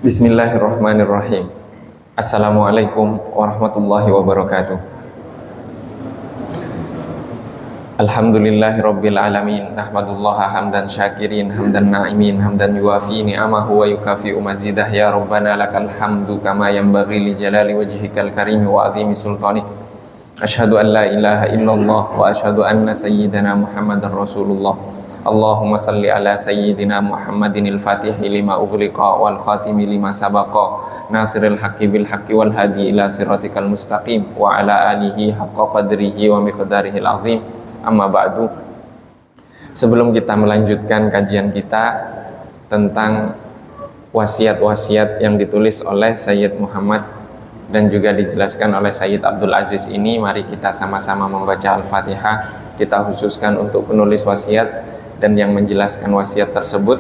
Bismillahirrahmanirrahim. Assalamualaikum warahmatullahi wabarakatuh. Alhamdulillahirabbil alamin. Nahmadullaha hamdan syakirin, hamdan na'imin, hamdan yuwafi ni'amahu wa yukafi'u mazidah. Ya Rabbana lakal hamdu kama yanbaghi li jalali wajhikal karim wa azimi sultanik. Asyhadu an la ilaha illallah wa asyhadu anna sayyidana Muhammadar Rasulullah. Allahumma salli ala sayyidina Muhammadinil fatihi lima ughliqa wal khatimi lima sabaqa nasiril haqqi bil haqqi wal hadi ila siratikal mustaqim wa ala alihi haqqa qadrihi wa miqdarihil azim. Amma ba'du. Sebelum kita melanjutkan kajian kita tentang wasiat-wasiat yang ditulis oleh Sayyid Muhammad dan juga dijelaskan oleh Sayyid Abdul Aziz ini, mari kita sama-sama membaca Al-Fatihah. Kita khususkan untuk penulis wasiat dan yang menjelaskan wasiat tersebut,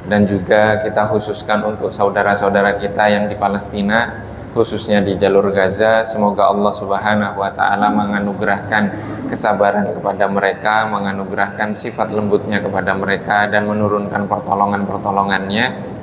dan juga kita khususkan untuk saudara-saudara kita yang di Palestina, khususnya di jalur Gaza. Semoga Allah Subhanahu wa ta'ala menganugerahkan kesabaran kepada mereka, menganugerahkan sifat lembutnya kepada mereka, dan menurunkan pertolongan-pertolongannya.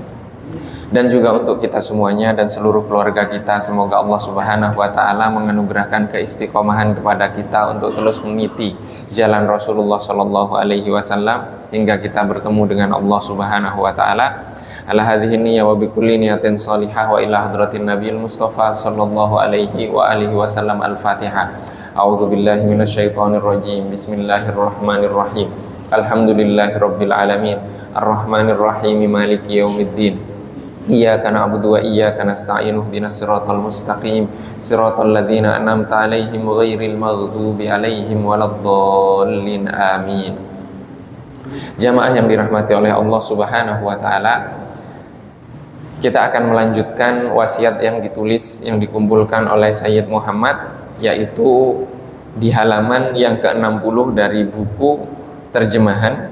Dan juga untuk kita semuanya dan seluruh keluarga kita, semoga Allah Subhanahu wa ta'ala menganugerahkan keistiqomahan kepada kita untuk terus meniti jalan Rasulullah Sallallahu Alaihi Wasallam hingga kita bertemu dengan Allah Subhanahu wa ta'ala. Ala hadhihi niyya wa bikulli niyatin salihah wa ila hadratin nabiyil mustafa sallallahu alaihi wa alihi wasallam. Al-Fatihah. A'udzu billahi minasyaitonir rajim. Bismillahirrahmanirrahim. Alhamdulillahi rabbil alamin. Arrahmanir rahim. Maliki yaumiddin. Iyyaka na'budu wa iyyaka nasta'in. Ihdinas siratal mustaqim. Siratal ladzina an'amta 'alaihim ghairil maghdubi 'alaihim waladdallin. Amin. Jamaah yang dirahmati oleh Allah Subhanahu wa ta'ala, kita akan melanjutkan wasiat yang ditulis, yang dikumpulkan oleh Sayyid Muhammad, yaitu di halaman yang ke-60 dari buku terjemahan.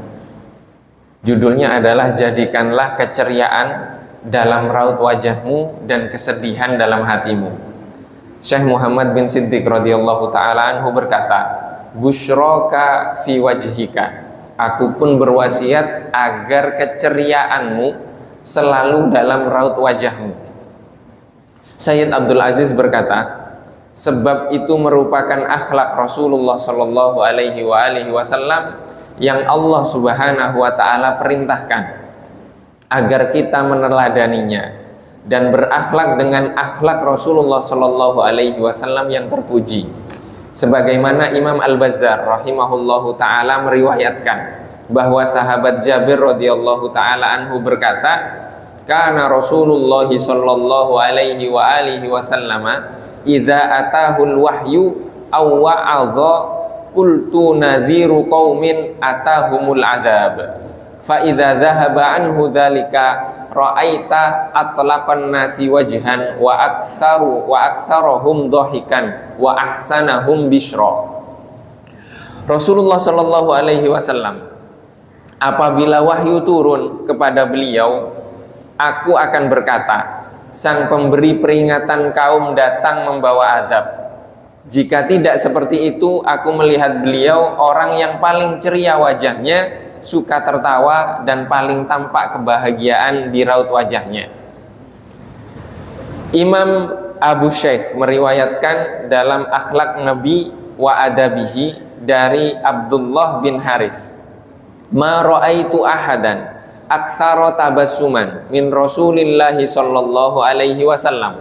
Judulnya adalah Jadikanlah Keceriaan dalam Raut Wajahmu dan Kesedihan dalam Hatimu. Syekh Muhammad bin Siddiq radhiyallahu ta'ala anhu berkata, Bushraka fi wajhika, aku pun berwasiat agar keceriaanmu selalu dalam raut wajahmu. Sayyid Abdul Aziz berkata, sebab itu merupakan akhlak Rasulullah Sallallahu Alaihi Wasallam yang Allah Subhanahu wa ta'ala perintahkan agar kita meneladaninya dan berakhlak dengan akhlak Rasulullah Sallallahu Alaihi Wasallam yang terpuji. Sebagaimana Imam Al-Bazzar rahimahullahu ta'ala meriwayatkan bahwa sahabat Jabir radhiyallahu ta'ala anhu berkata, kana Rasulullah sallallahu alaihi wa alihi wasallama idza atahul wahyu aw wa'adha qultu nadhiru qaumin atahumul adzab fa idza dhahaba anhu dzalika ra'aita atlaqan nasi wajhan wa aktsaruhum dhahikan wa ahsanahum bisyra. Rasulullah sallallahu alaihi wasallam, apabila wahyu turun kepada beliau, aku akan berkata, sang pemberi peringatan kaum datang membawa azab. Jika tidak seperti itu, aku melihat beliau orang yang paling ceria wajahnya, suka tertawa, dan paling tampak kebahagiaan di raut wajahnya. Imam Abu Shaykh meriwayatkan dalam Akhlak Nabi wa Adabihi dari Abdullah bin Haris, ma ra'aitu ahadan aktsara tabassuman min Rasulillahi sallallahu alaihi wasallam.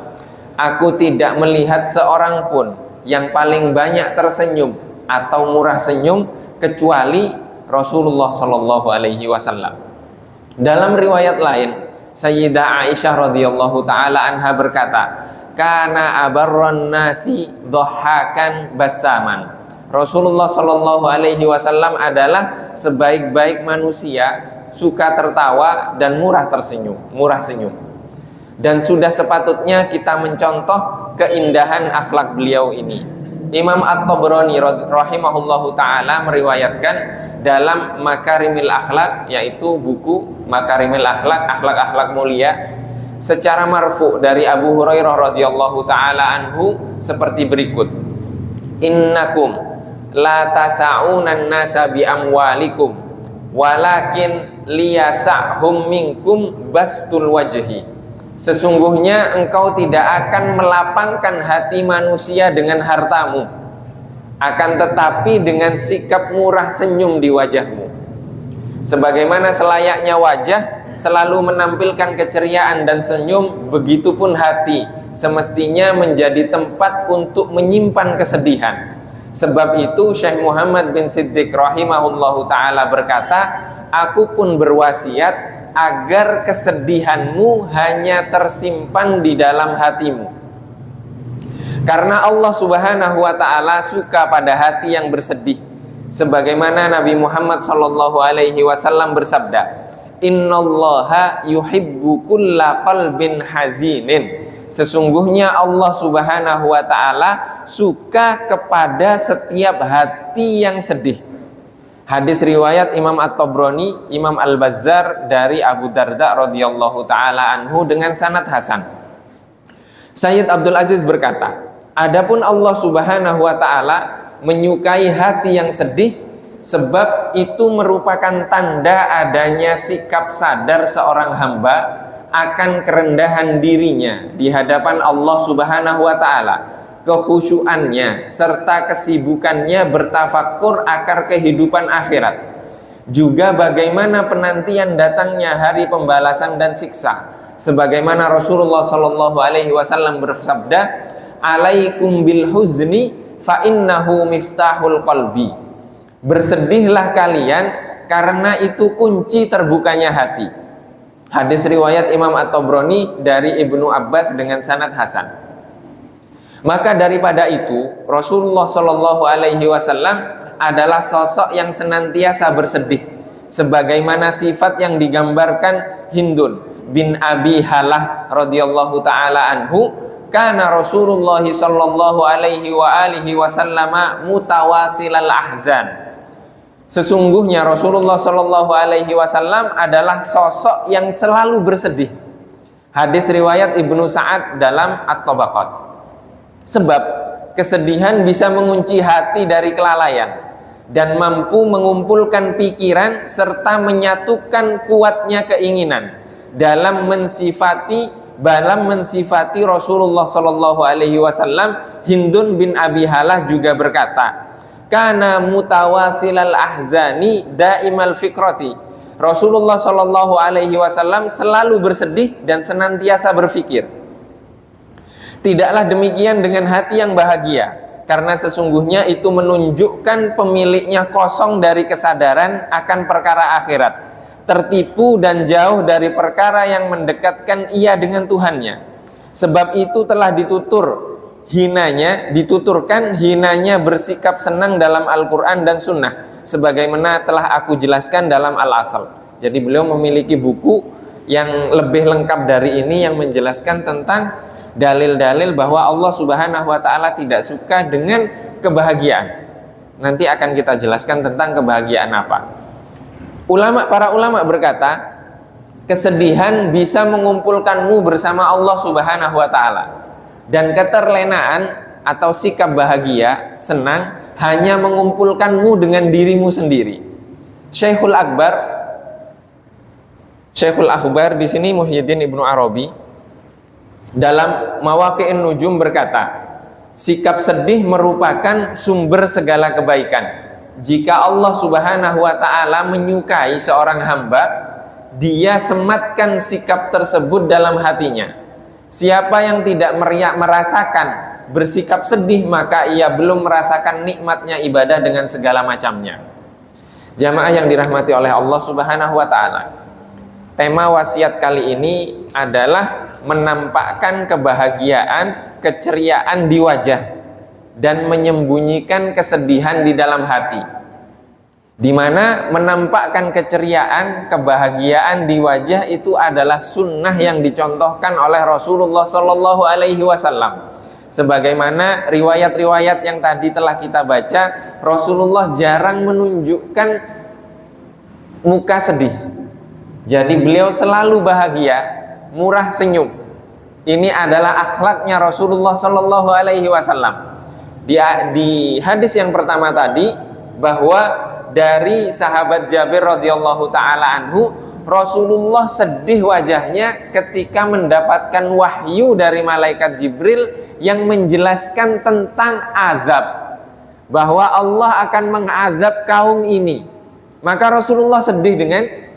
Aku tidak melihat seorang pun yang paling banyak tersenyum atau murah senyum kecuali Rasulullah sallallahu alaihi wasallam. Dalam riwayat lain, Sayyidah Aisyah radhiyallahu taala anha berkata, kana abarran nasi dhahakan bassaman. Rasulullah Shallallahu Alaihi Wasallam adalah sebaik-baik manusia, suka tertawa dan murah senyum. Dan sudah sepatutnya kita mencontoh keindahan akhlak beliau ini. Imam At-Tabrani rahimahullahu ta'ala meriwayatkan dalam Makarimil Akhlak, yaitu buku Makarimil Akhlak, akhlak-akhlak mulia, secara marfu dari Abu Hurairah radhiyallahu ta'ala anhu seperti berikut. Innakum la tasa'unan nasa bi amwalikum walakin liyasa'hum minkum bastul wajhi Sesungguhnya engkau tidak akan melapangkan hati manusia dengan hartamu, akan tetapi dengan sikap murah senyum di wajahmu. Sebagaimana selayaknya wajah selalu menampilkan keceriaan dan senyum, begitupun hati semestinya menjadi tempat untuk menyimpan kesedihan. Sebab itu Syekh Muhammad bin Siddiq rahimahullahu ta'ala berkata, aku pun berwasiat agar kesedihanmu hanya tersimpan di dalam hatimu. Karena Allah subhanahu wa ta'ala suka pada hati yang bersedih. Sebagaimana Nabi Muhammad sallallahu alaihi wasallam bersabda, innallaha yuhibbu kulla qalbin hazinin. Sesungguhnya Allah subhanahu wa ta'ala suka kepada setiap hati yang sedih. Hadis riwayat Imam At-Tabrani, Imam Al-Bazzar dari Abu Darda radhiyallahu ta'ala anhu dengan sanad hasan. Sayyid Abdul Aziz berkata, adapun Allah subhanahu wa ta'ala menyukai hati yang sedih, sebab itu merupakan tanda adanya sikap sadar seorang hamba akan kerendahan dirinya di hadapan Allah subhanahu wa ta'ala, kekhusyuannya serta kesibukannya bertafakur akar kehidupan akhirat, juga bagaimana penantian datangnya hari pembalasan dan siksa. Sebagaimana Rasulullah sallallahu alaihi wasallam bersabda, alaikum bil huzni fa innahu miftahul qalbi. Bersedihlah kalian karena itu kunci terbukanya hati. Hadis riwayat Imam At-Tabrani dari Ibnu Abbas dengan sanad hasan. Maka daripada itu Rasulullah Shallallahu Alaihi Wasallam adalah sosok yang senantiasa bersedih, sebagaimana sifat yang digambarkan Hindun bin Abi Halah radhiyallahu taala anhu, kana Rasulullah Shallallahu Alaihi Wasallam mutawasilal ahzan. Sesungguhnya Rasulullah Shallallahu Alaihi Wasallam adalah sosok yang selalu bersedih. Hadis riwayat Ibnu Sa'ad dalam At-Tabaqat. Sebab kesedihan bisa mengunci hati dari kelalaian dan mampu mengumpulkan pikiran serta menyatukan kuatnya keinginan dalam mensifati Rasulullah Shallallahu Alaihi Wasallam. Hindun bin Abi Halah juga berkata, kana mutawasilal ahzani daimal fikrati. Rasulullah Shallallahu Alaihi Wasallam selalu bersedih dan senantiasa berfikir. Tidaklah demikian dengan hati yang bahagia, karena sesungguhnya itu menunjukkan pemiliknya kosong dari kesadaran akan perkara akhirat, tertipu dan jauh dari perkara yang mendekatkan ia dengan Tuhannya. Sebab itu telah dituturkan hinanya bersikap senang dalam Al-Quran dan Sunnah, sebagaimana telah aku jelaskan dalam Al-Asal. Jadi beliau memiliki buku yang lebih lengkap dari ini yang menjelaskan tentang dalil-dalil bahwa Allah subhanahu wa ta'ala tidak suka dengan kebahagiaan. Nanti akan kita jelaskan tentang kebahagiaan apa. Para ulama berkata, kesedihan bisa mengumpulkanmu bersama Allah subhanahu wa ta'ala, dan keterlenaan atau sikap bahagia, senang, hanya mengumpulkanmu dengan dirimu sendiri. Syekhul Akbar di sini Muhyiddin Ibnu Arabi dalam Mawaqi'in Nujum berkata, sikap sedih merupakan sumber segala kebaikan. Jika Allah subhanahu wa ta'ala menyukai seorang hamba, dia sematkan sikap tersebut dalam hatinya. Siapa yang tidak merasakan bersikap sedih, maka ia belum merasakan nikmatnya ibadah dengan segala macamnya. Jamaah yang dirahmati oleh Allah subhanahu wa ta'ala, tema wasiat kali ini adalah menampakkan kebahagiaan, keceriaan di wajah dan menyembunyikan kesedihan di dalam hati. Di mana menampakkan keceriaan, kebahagiaan di wajah itu adalah sunnah yang dicontohkan oleh Rasulullah Shallallahu Alaihi Wasallam. Sebagaimana riwayat-riwayat yang tadi telah kita baca, Rasulullah jarang menunjukkan muka sedih. Jadi beliau selalu bahagia, murah senyum. Ini adalah akhlaknya Rasulullah Shallallahu Alaihi Wasallam. Di hadis yang pertama tadi, bahwa dari sahabat Jabir radhiyallahu taala anhu, Rasulullah sedih wajahnya ketika mendapatkan wahyu dari malaikat Jibril yang menjelaskan tentang azab, bahwa Allah akan mengazab kaum ini. Maka Rasulullah sedih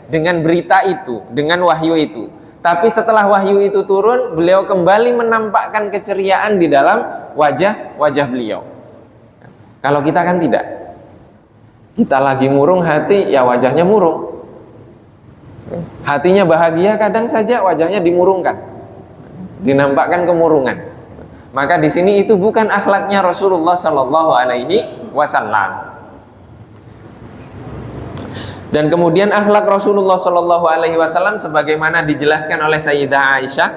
dengan berita itu, dengan wahyu itu. Tapi setelah wahyu itu turun, beliau kembali menampakkan keceriaan di dalam wajah beliau. Kalau kita kan tidak. Kita lagi murung hati, ya wajahnya murung. Hatinya bahagia, kadang saja wajahnya dimurungkan, dinampakkan kemurungan. Maka di sini itu bukan akhlaknya Rasulullah Shallallahu Alaihi Wasallam. Dan kemudian akhlak Rasulullah Shallallahu Alaihi Wasallam sebagaimana dijelaskan oleh Sayyidah Aisyah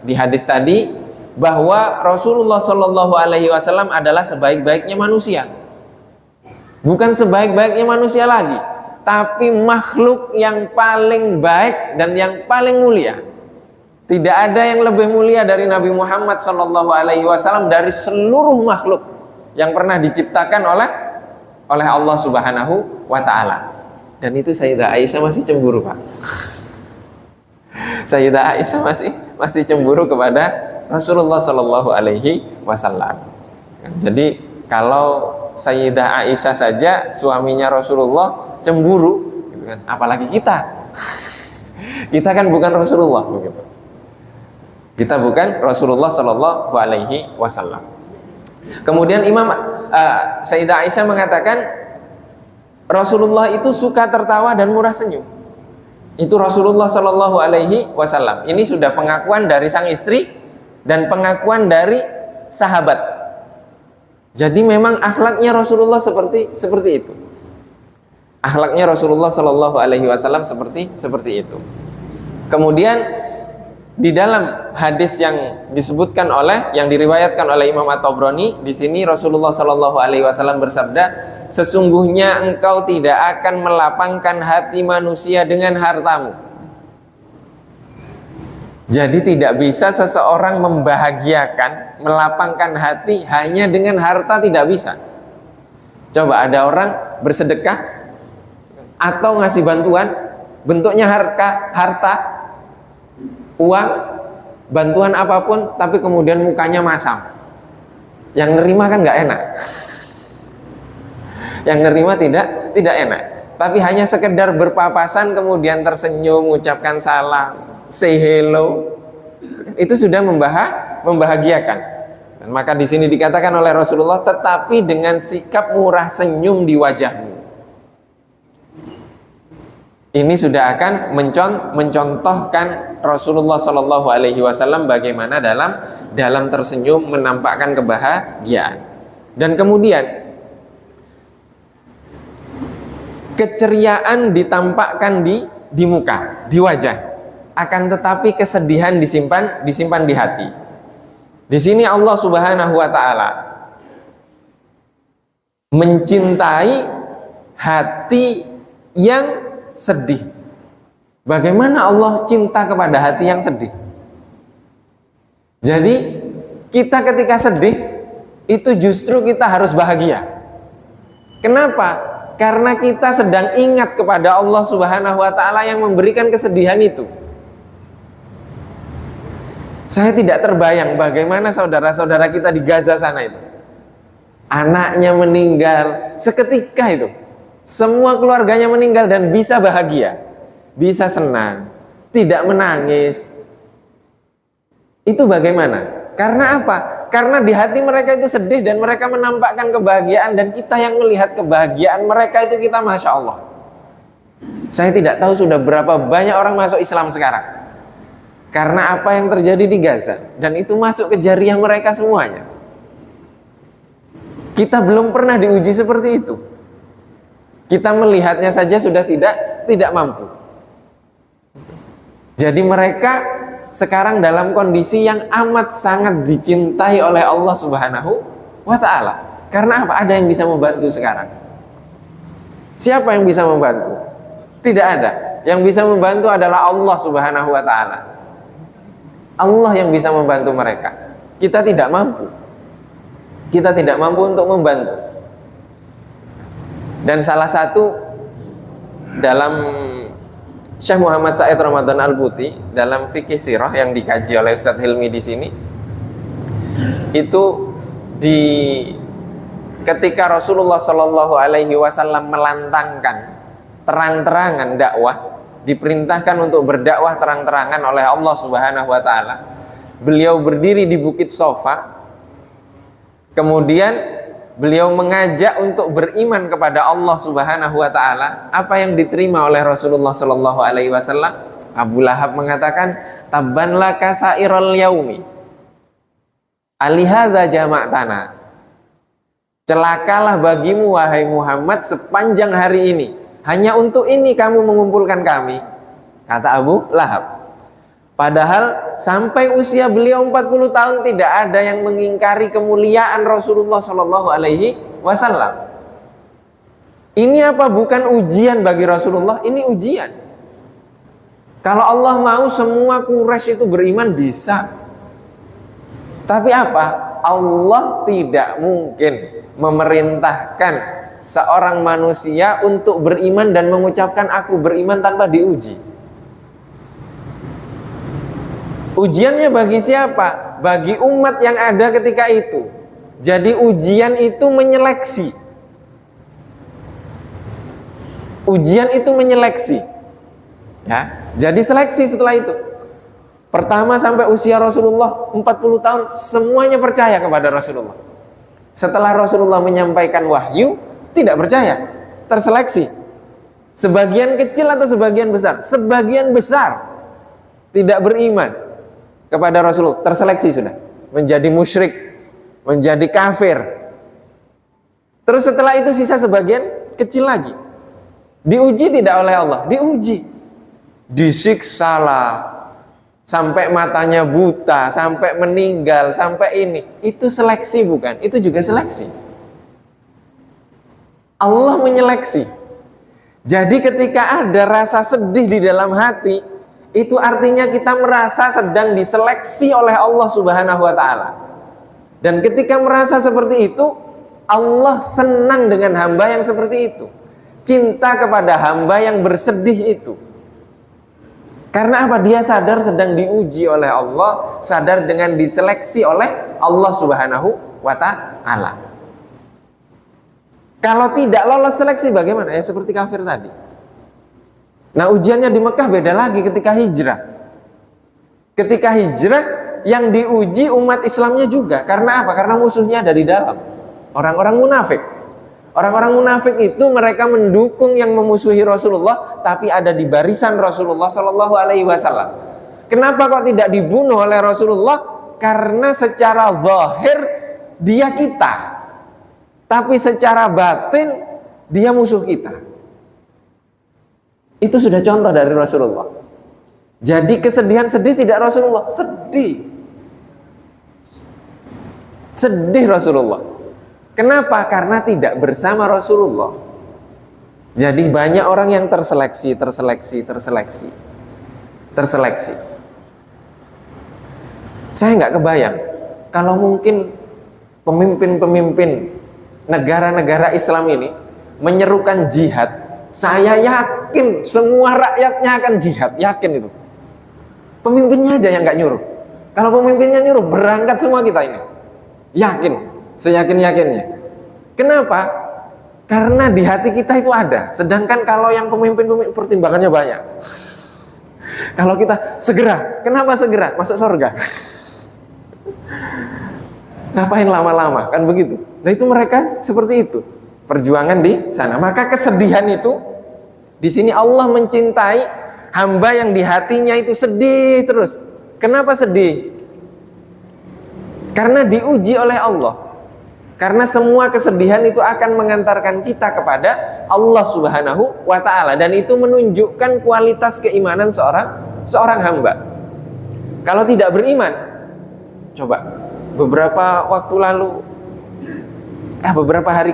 di hadis tadi, bahwa Rasulullah Shallallahu Alaihi Wasallam adalah sebaik-baiknya manusia. Bukan sebaik-baiknya manusia lagi, tapi makhluk yang paling baik dan yang paling mulia. Tidak ada yang lebih mulia dari Nabi Muhammad Shallallahu Alaihi Wasallam dari seluruh makhluk yang pernah diciptakan oleh Allah Subhanahu Wa Taala. Dan itu Sayyidah Aisyah masih cemburu, Pak. Sayyidah Aisyah masih cemburu kepada Rasulullah Shallallahu Alaihi Wasallam. Jadi kalau Sayyidah Aisyah saja suaminya Rasulullah cemburu, gitu kan, apalagi kita. Kita kan bukan Rasulullah, begitu. Kita bukan Rasulullah Shallallahu Alaihi Wasallam. Kemudian Sayyidah Aisyah mengatakan Rasulullah itu suka tertawa dan murah senyum. Itu Rasulullah Shallallahu Alaihi Wasallam. Ini sudah pengakuan dari sang istri dan pengakuan dari sahabat. Jadi memang akhlaknya Rasulullah seperti itu. Akhlaknya Rasulullah Shallallahu Alaihi Wasallam seperti itu. Kemudian di dalam hadis yang disebutkan yang diriwayatkan oleh Imam At-Tabrani, di sini Rasulullah Shallallahu Alaihi Wasallam bersabda, sesungguhnya engkau tidak akan melapangkan hati manusia dengan hartamu. Jadi tidak bisa seseorang membahagiakan, melapangkan hati hanya dengan harta, tidak bisa. Coba ada orang bersedekah atau ngasih bantuan, bentuknya harta, uang, bantuan apapun, tapi kemudian mukanya masam. Yang nerima kan nggak enak. Yang nerima tidak enak. Tapi hanya sekedar berpapasan kemudian tersenyum, mengucapkan salam, say hello, itu sudah membahagiakan. Dan maka di sini dikatakan oleh Rasulullah, tetapi dengan sikap murah senyum di wajahmu. Ini sudah akan mencontohkan Rasulullah Shallallahu Alaihi Wasallam bagaimana dalam tersenyum menampakkan kebahagiaan. Dan kemudian keceriaan ditampakkan di muka, di wajah. Akan tetapi kesedihan disimpan di hati. Di sini Allah Subhanahu Wa Taala mencintai hati yang sedih. Bagaimana Allah cinta kepada hati yang sedih? Jadi kita ketika sedih itu justru kita harus bahagia. Kenapa? Karena kita sedang ingat kepada Allah Subhanahu Wa Taala yang memberikan kesedihan itu. Saya tidak terbayang bagaimana saudara-saudara kita di Gaza sana itu. Anaknya meninggal seketika itu. Semua keluarganya meninggal dan bisa bahagia, bisa senang, tidak menangis. Itu bagaimana? Karena apa? Karena di hati mereka itu sedih dan mereka menampakkan kebahagiaan, dan kita yang melihat kebahagiaan mereka itu kita Masya Allah. Saya tidak tahu sudah berapa banyak orang masuk Islam sekarang. Karena apa yang terjadi di Gaza, dan itu masuk ke jariah mereka semuanya. Kita belum pernah diuji seperti itu. Kita melihatnya saja sudah tidak mampu. Jadi mereka sekarang dalam kondisi yang amat sangat dicintai oleh Allah Subhanahu Wa Taala. Karena apa? Ada yang bisa membantu sekarang. Siapa yang bisa membantu? Tidak ada. Yang bisa membantu adalah Allah Subhanahu Wa Taala. Allah yang bisa membantu mereka. Kita tidak mampu. Kita tidak mampu untuk membantu. Dan salah satu dalam Syekh Muhammad Said Ramadan Al-Buti dalam fikih sirah yang dikaji oleh Ustadz Hilmi di sini, itu ketika Rasulullah Shallallahu Alaihi Wasallam melantangkan terang-terangan dakwah, diperintahkan untuk berdakwah terang-terangan oleh Allah Subhanahu Wa Taala. Beliau berdiri di Bukit Sofa, kemudian beliau mengajak untuk beriman kepada Allah Subhanahu Wa Taala. Apa yang diterima oleh Rasulullah Shallallahu Alaihi Wasallam? Abu Lahab mengatakan, tabban laka sa'iral yaumi, alihadza jama'tana. Celakalah bagimu wahai Muhammad sepanjang hari ini, hanya untuk ini kamu mengumpulkan kami, kata Abu Lahab. Padahal sampai usia beliau 40 tahun tidak ada yang mengingkari kemuliaan Rasulullah Shallallahu Alaihi Wasallam. Ini apa bukan ujian bagi Rasulullah? Ini ujian. Kalau Allah mau semua Quraisy itu beriman bisa. Tapi apa? Allah tidak mungkin memerintahkan seorang manusia untuk beriman dan mengucapkan aku beriman tanpa diuji. Ujiannya bagi siapa? Bagi umat yang ada ketika itu. Jadi ujian itu menyeleksi. Ujian itu menyeleksi. Ya, jadi seleksi setelah itu. Pertama sampai usia Rasulullah 40 tahun semuanya percaya kepada Rasulullah. Setelah Rasulullah menyampaikan wahyu, tidak percaya, terseleksi. Sebagian kecil atau sebagian besar? Sebagian besar tidak beriman kepada Rasulullah, terseleksi sudah, menjadi musyrik, menjadi kafir. Terus setelah itu sisa sebagian kecil lagi. Diuji tidak oleh Allah? Diuji. Disiksalah sampai matanya buta, sampai meninggal, sampai ini. Itu seleksi bukan? Itu juga seleksi. Allah menyeleksi. Jadi ketika ada rasa sedih di dalam hati, itu artinya kita merasa sedang diseleksi oleh Allah Subhanahu Wa Taala. Dan ketika merasa seperti itu, Allah senang dengan hamba yang seperti itu, cinta kepada hamba yang bersedih itu. Karena apa? Dia sadar sedang diuji oleh Allah, sadar dengan diseleksi oleh Allah Subhanahu Wa Taala. Kalau tidak lolos seleksi bagaimana? Ya seperti kafir tadi. Nah ujiannya di Mekah beda lagi ketika hijrah. Ketika hijrah yang diuji umat Islamnya juga. Karena apa? Karena musuhnya ada di dalam. Orang-orang munafik. Orang-orang munafik itu mereka mendukung yang memusuhi Rasulullah, tapi ada di barisan Rasulullah Shallallahu Alaihi Wasallam. Kenapa kok tidak dibunuh oleh Rasulullah? Karena secara zahir dia kita, tapi secara batin dia musuh kita. Itu sudah contoh dari Rasulullah. Jadi kesedihan sedih tidak Rasulullah, sedih. Sedih Rasulullah. Kenapa? Karena tidak bersama Rasulullah. Jadi banyak orang yang terseleksi. Saya nggak kebayang kalau mungkin pemimpin-pemimpin negara-negara Islam ini menyerukan jihad. Saya yakin semua rakyatnya akan jihad, yakin itu. Pemimpinnya aja yang nggak nyuruh. Kalau pemimpinnya nyuruh, berangkat semua kita ini. Yakin, seyakin-yakinnya. Kenapa? Karena di hati kita itu ada. Sedangkan kalau yang pemimpin pertimbangannya banyak. Kalau kita segera, kenapa segera? Masuk surga. Ngapain lama-lama? Kan begitu. Nah itu mereka seperti itu. Perjuangan di sana. Maka kesedihan itu di sini Allah mencintai hamba yang di hatinya itu sedih terus. Kenapa sedih? Karena diuji oleh Allah. Karena semua kesedihan itu akan mengantarkan kita kepada Allah Subhanahu wa Ta'ala, dan itu menunjukkan kualitas keimanan seorang hamba. Kalau tidak beriman, coba beberapa waktu lalu, beberapa hari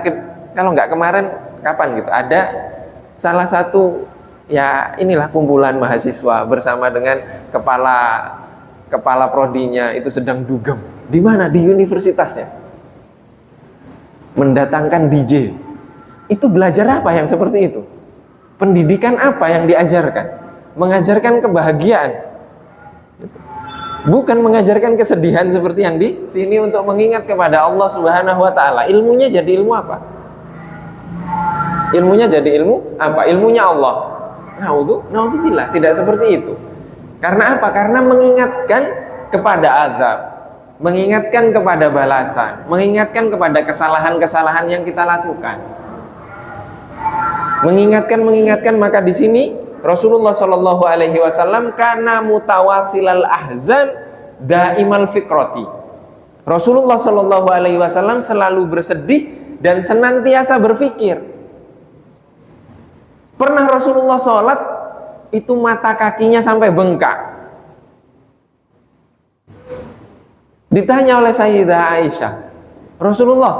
kalau nggak kemarin, kapan gitu, ada salah satu ya inilah kumpulan mahasiswa bersama dengan kepala prodinya itu sedang dugem. Di mana? Di universitasnya. Mendatangkan DJ. Itu belajar apa yang seperti itu? Pendidikan apa yang diajarkan? mengajarkan kebahagiaan. Bukan mengajarkan kesedihan seperti yang di sini untuk mengingat kepada Allah Subhanahu wa taala. Ilmunya jadi ilmu apa? Ilmunya jadi ilmu apa? Ilmunya Allah. Naudzubillah, tidak seperti itu. Karena apa? Karena mengingatkan kepada azab, mengingatkan kepada balasan, mengingatkan kepada kesalahan-kesalahan yang kita lakukan. Mengingatkan, maka di sini Rasulullah Shallallahu Alaihi Wasallam karena mutawasilal ahzan daimal fikroti. Rasulullah Shallallahu Alaihi Wasallam selalu bersedih dan senantiasa berpikir. Pernah Rasulullah sholat itu mata kakinya sampai bengkak. Ditanya oleh Sayyidah Aisyah, Rasulullah,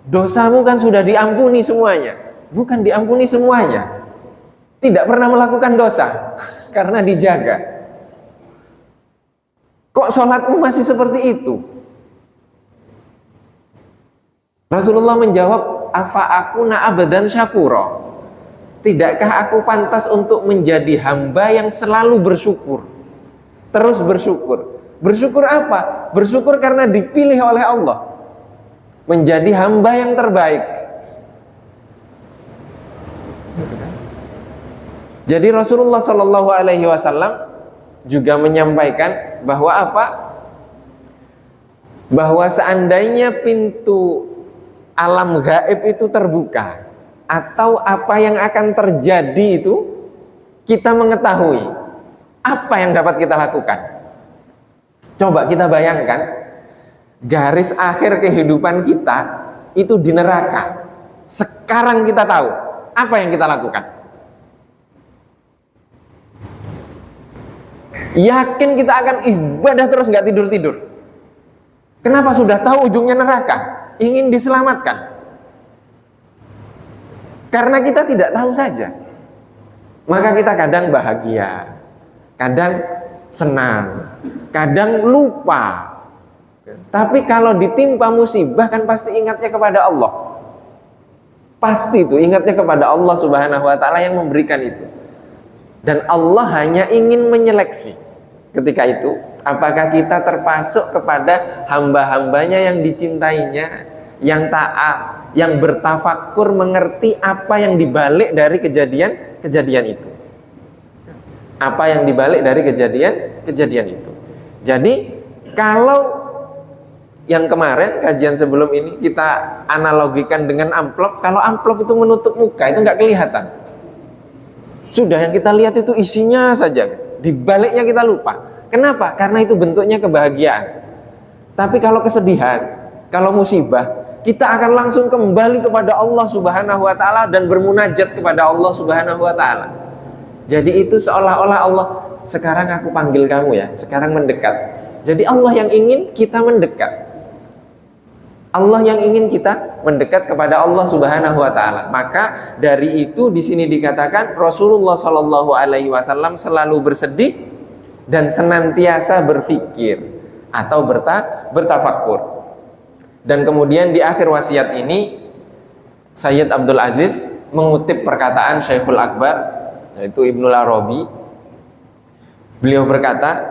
dosamu kan sudah diampuni semuanya. Bukan diampuni semuanya, tidak pernah melakukan dosa karena dijaga. Kok sholatmu masih seperti itu? Rasulullah menjawab, afa aku na'abadan syakuro. Tidakkah aku pantas untuk menjadi hamba yang selalu bersyukur, terus bersyukur? Bersyukur apa? Bersyukur karena dipilih oleh Allah menjadi hamba yang terbaik. Jadi Rasulullah Shallallahu Alaihi Wasallam juga menyampaikan bahwa apa? Bahwa seandainya pintu alam gaib itu terbuka, atau apa yang akan terjadi itu kita mengetahui, apa yang dapat kita lakukan? Coba kita bayangkan, garis akhir kehidupan kita itu di neraka. Sekarang kita tahu, apa yang kita lakukan? Yakin kita akan ibadah terus nggak tidur-tidur. Kenapa? Sudah tahu ujungnya neraka, ingin diselamatkan. Karena kita tidak tahu saja, maka kita kadang bahagia, kadang senang, kadang lupa. Tapi kalau ditimpa musibah kan pasti ingatnya kepada Allah. Pasti itu ingatnya kepada Allah Subhanahu wa taala yang memberikan itu. Dan Allah hanya ingin menyeleksi ketika itu, apakah kita termasuk kepada hamba-hambanya yang dicintainya, yang taat, yang bertafakur, mengerti apa yang dibalik dari kejadian itu. Apa yang dibalik dari kejadian itu. Jadi kalau yang kemarin kajian sebelum ini kita analogikan dengan amplop, kalau amplop itu menutup muka itu nggak kelihatan. Sudah yang kita lihat itu isinya saja, di baliknya kita lupa. Kenapa? Karena itu bentuknya kebahagiaan. Tapi kalau kesedihan, kalau musibah, kita akan langsung kembali kepada Allah Subhanahu wa taala dan bermunajat kepada Allah Subhanahu wa taala. Jadi itu seolah-olah Allah, sekarang aku panggil kamu ya, sekarang mendekat. Jadi Allah yang ingin kita mendekat. Allah yang ingin kita mendekat kepada Allah Subhanahu wa taala. Maka dari itu di sini dikatakan Rasulullah Shallallahu alaihi wasallam selalu bersedih dan senantiasa berpikir atau bertafakur. Dan kemudian di akhir wasiat ini Sayyid Abdul Aziz mengutip perkataan Syekhul Akbar, yaitu Ibnul Arabi. Beliau berkata,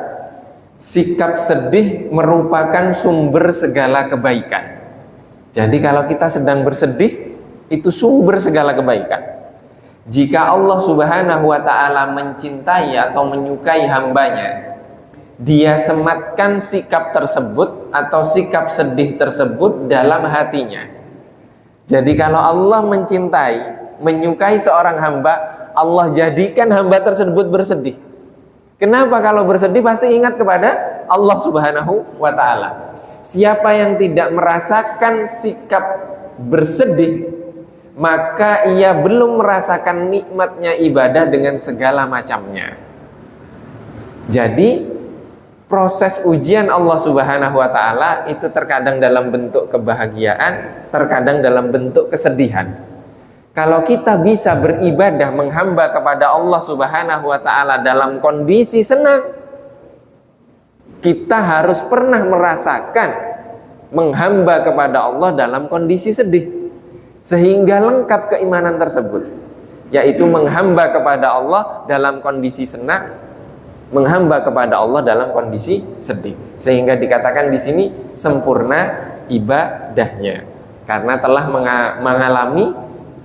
sikap sedih merupakan sumber segala kebaikan. Jadi kalau kita sedang bersedih, itu sumber segala kebaikan. Jika Allah Subhanahu wa ta'ala mencintai atau menyukai hambanya, Dia sematkan sikap tersebut atau sikap sedih tersebut dalam hatinya. Jadi kalau Allah mencintai, menyukai seorang hamba, Allah jadikan hamba tersebut bersedih. Kenapa? Kalau bersedih pasti ingat kepada Allah Subhanahu wa ta'ala. Siapa yang tidak merasakan sikap bersedih, maka ia belum merasakan nikmatnya ibadah dengan segala macamnya. Jadi proses ujian Allah Subhanahu wa ta'ala itu terkadang dalam bentuk kebahagiaan, terkadang dalam bentuk kesedihan. Kalau kita bisa beribadah menghamba kepada Allah Subhanahu wa ta'ala dalam kondisi senang, kita harus pernah merasakan menghamba kepada Allah dalam kondisi sedih, sehingga lengkap keimanan tersebut. yaitu menghamba kepada Allah dalam kondisi senang, menghamba kepada Allah dalam kondisi sedih. Sehingga dikatakan di sini sempurna ibadahnya karena telah mengalami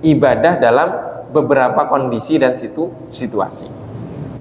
ibadah dalam beberapa kondisi dan situasi.